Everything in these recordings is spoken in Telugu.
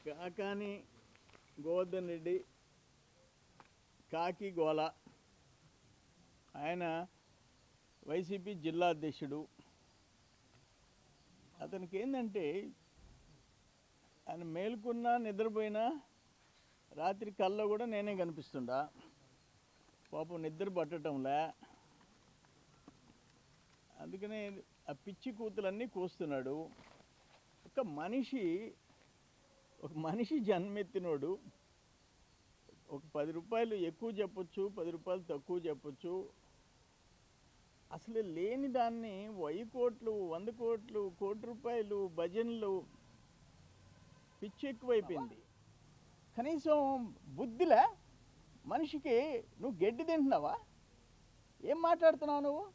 కాకాని గోవర్ధన్ రెడ్డి కాకి గోల ఆయన వైసీపీ జిల్లా అధ్యక్షుడు. అతనికి ఏంటంటే ఆయన మేలుకున్నా నిద్రపోయినా రాత్రి కల్లో కూడా నేనే కనిపిస్తుండా. పాపం నిద్ర పట్టడంలే, అందుకనే ఆ పిచ్చి కూతులన్నీ కూస్తున్నాడు. ఒక మనిషి జన్మెత్తినోడు ఒక 10 రూపాయలు ఎక్కువ చెప్పొచ్చు, 10 రూపాయలు తక్కువ చెప్పొచ్చు. అసలు లేని దాన్ని 1000 కోట్లు, 100 కోట్లు, కోటి రూపాయలు భజనలు, పిచ్చి ఎక్కువైపోయింది. కనీసం బుద్ధిలే మనిషికి. నువ్వు గడ్డి తింటున్నావా? ఏం మాట్లాడుతున్నావు నువ్వు?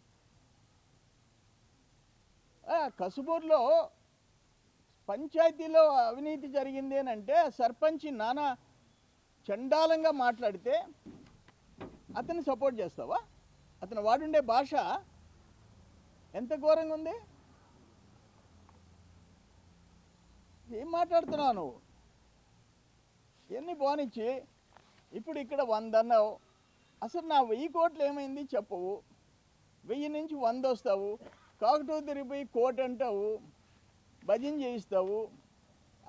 కసుబూరులో పంచాయతీలో అవినీతి జరిగింది అని అంటే సర్పంచ్ నానా చండాలంగా మాట్లాడితే అతన్ని సపోర్ట్ చేస్తావా? అతను వాడుండే భాష ఎంత ఘోరంగా ఉంది. ఏం మాట్లాడుతున్నావు నువ్వు? ఎన్ని పోనిచ్చి ఇప్పుడు ఇక్కడ 100 అన్నావు. అసలు నా 1000 కోట్లు ఏమైంది చెప్పవు. 1000 నుంచి 100 వస్తావు, కాకుటూరు తిరిగిపోయి కోటి అంటావు, భజన చేయిస్తావు.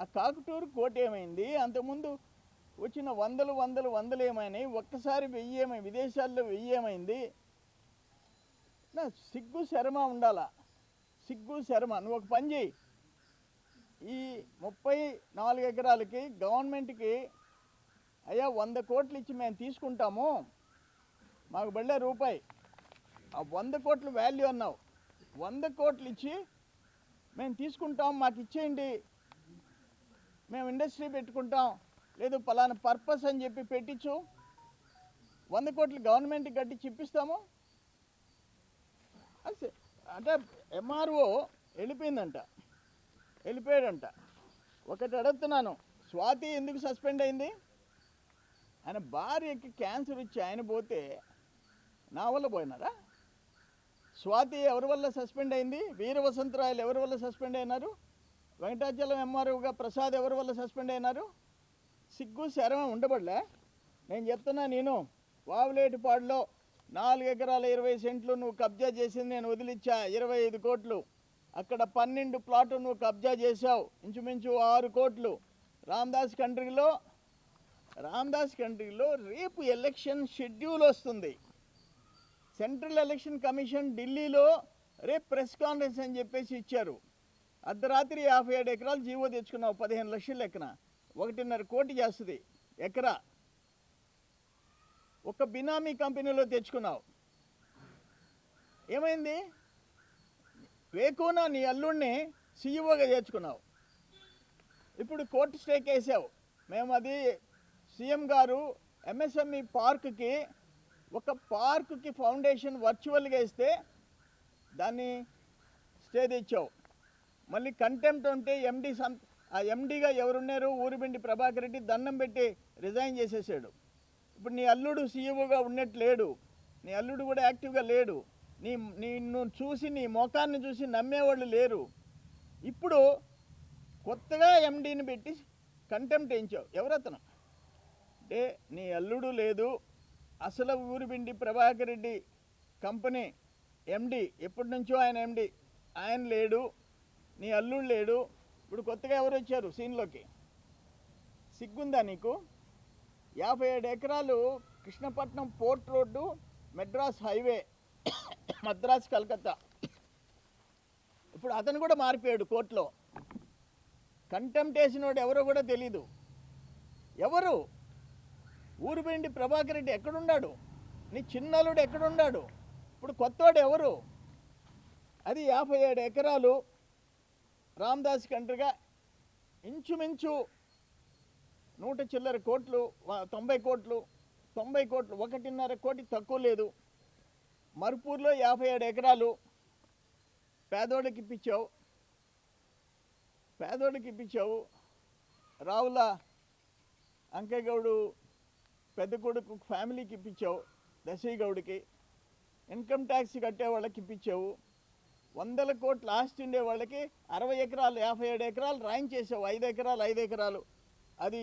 ఆ కాకుటూరు కోటి ఏమైంది? అంతకుముందు వచ్చిన వందలు ఏమైనాయి? ఒక్కసారి 1000 ఏమైంది? విదేశాల్లో 1000 ఏమైంది? నా సిగ్గు శరమ ఉండాలా, సిగ్గు శరమ. నువ్వు ఒక పని చేయి, ఈ 34 ఎకరాలకి గవర్నమెంట్కి అయ్యా 100 కోట్లు ఇచ్చి మేము తీసుకుంటాము, మాకు బళ్ళే రూపాయి. ఆ 100 కోట్లు వాల్యూ అన్నావు, 100 కోట్లు ఇచ్చి మేము తీసుకుంటాం, మాకు ఇచ్చేయండి, మేము ఇండస్ట్రీ పెట్టుకుంటాం, లేదు పలానా పర్పస్ అని చెప్పి పెట్టించు, 100 కోట్లు గవర్నమెంట్కి కట్టించి ఇప్పిస్తాము. అంటే ఎంఆర్ఓ వెళ్ళిపోయాడంట. ఒకటి అడుగుతున్నాను, స్వాతి ఎందుకు సస్పెండ్ అయింది? ఆయన భార్యకి క్యాన్సర్ వచ్చి ఆయన పోతే నా వల్ల పోయినారా? స్వాతి ఎవరి వల్ల సస్పెండ్ అయింది? వీర వసంతరాయలు ఎవరి వల్ల సస్పెండ్ అయినారు? వెంకటాచలం ఎంఆర్ఓగా ప్రసాద్ ఎవరి వల్ల సస్పెండ్ అయినారు? సిగ్గు శరమ ఉండబడలే. నేను చెప్తున్నా, నేను వావులేటిపాడులో 4 ఎకరాల 20 సెంట్లు నువ్వు కబ్జా చేసింది నేను వదిలిచ్చా, 25 కోట్లు. అక్కడ 12 ప్లాట్లు నువ్వు కబ్జా చేశావు, ఇంచుమించు 6 కోట్లు. రామదాస్ కంట్రీలో రేపు ఎలక్షన్ షెడ్యూల్ వస్తుంది. సెంట్రల్ ఎలక్షన్ కమిషన్ ఢిల్లీలో రేపు ప్రెస్ కాన్ఫరెన్స్ అని చెప్పేసి ఇచ్చారు. అర్ధరాత్రి 57 ఎకరాలు జీవో తెచ్చుకున్నావు, 15 లక్షల లెక్కన 1.5 కోటి చేస్తుంది ఎకరా. ఒక బినామీ కంపెనీలో తెచ్చుకున్నావు. ఏమైంది? వేకున నీ అల్లుడిని సీఈఓగా చేర్చుకున్నావు. ఇప్పుడు కోర్టు స్టేక్ వేసావు. మేము అది సీఎం గారు ఎంఎస్ఎంఈ పార్క్కి, ఒక పార్కుకి ఫౌండేషన్ వర్చువల్గా ఇస్తే దాన్ని స్టే తెచ్చావు. మళ్ళీ కంటెంప్ట్ ఉంటే ఆ ఎండీగా ఎవరున్నారు? ఊరిబిండి ప్రభాకర్ రెడ్డి దండం పెట్టి రిజైన్ చేసేసాడు. ఇప్పుడు నీ అల్లుడు సీఈఓగా ఉన్నట్టు లేడు, నీ అల్లుడు కూడా యాక్టివ్గా లేడు. నిన్ను చూసి, నీ ముఖాన్ని చూసి నమ్మేవాళ్ళు లేరు. ఇప్పుడు కొత్తగా ఎండీని పెట్టి కంటెంప్ట్ వేయించావు. ఎవరతను? అంటే నీ అల్లుడు లేదు, అసలు ఊరిబిండి ప్రభాకర్ రెడ్డి కంపెనీ ఎండి, ఎప్పటి నుంచో ఆయన ఎండి, ఆయన లేడు, నీ అల్లుడు లేడు. ఇప్పుడు కొత్తగా ఎవరు వచ్చారు సీన్లోకి? సిగ్గుందా నీకు? 57 ఎకరాలు Krishnapatnam port road, Madras highway, Madras Calcutta. ఇప్పుడు అతను కూడా మారిపోయాడు కోర్టులో. కంటెంప్ట్ వేసినోడు ఎవరో కూడా తెలీదు. ఎవరు? ఊరిబిండి ప్రభాకర్ రెడ్డి ఎక్కడున్నాడు? నీ చిన్నలుడు ఎక్కడున్నాడు? ఇప్పుడు కొత్తవాడు ఎవరు? అది 57 ఎకరాలు రామదాస్ కంట్రీగా ఇంచుమించు 100 చిల్లర కోట్లు, 90 కోట్లు, 1.5 కోటి తక్కువ లేదు. మరుపూర్లో 57 ఎకరాలు పేదోడికి ఇప్పించావు. రావుల అంకయ్యగౌడు పెద్ద కొడుకు ఫ్యామిలీకి ఇప్పించావు, దశయ్యగౌడికి. ఇన్కమ్ ట్యాక్స్ కట్టే వాళ్ళకి ఇప్పించావు. 100 కోట్ల ఆస్తి ఉండే వాళ్ళకి 60 ఎకరాలు, 57 ఎకరాలు రాయించేసావు. 5 ఎకరాలు అది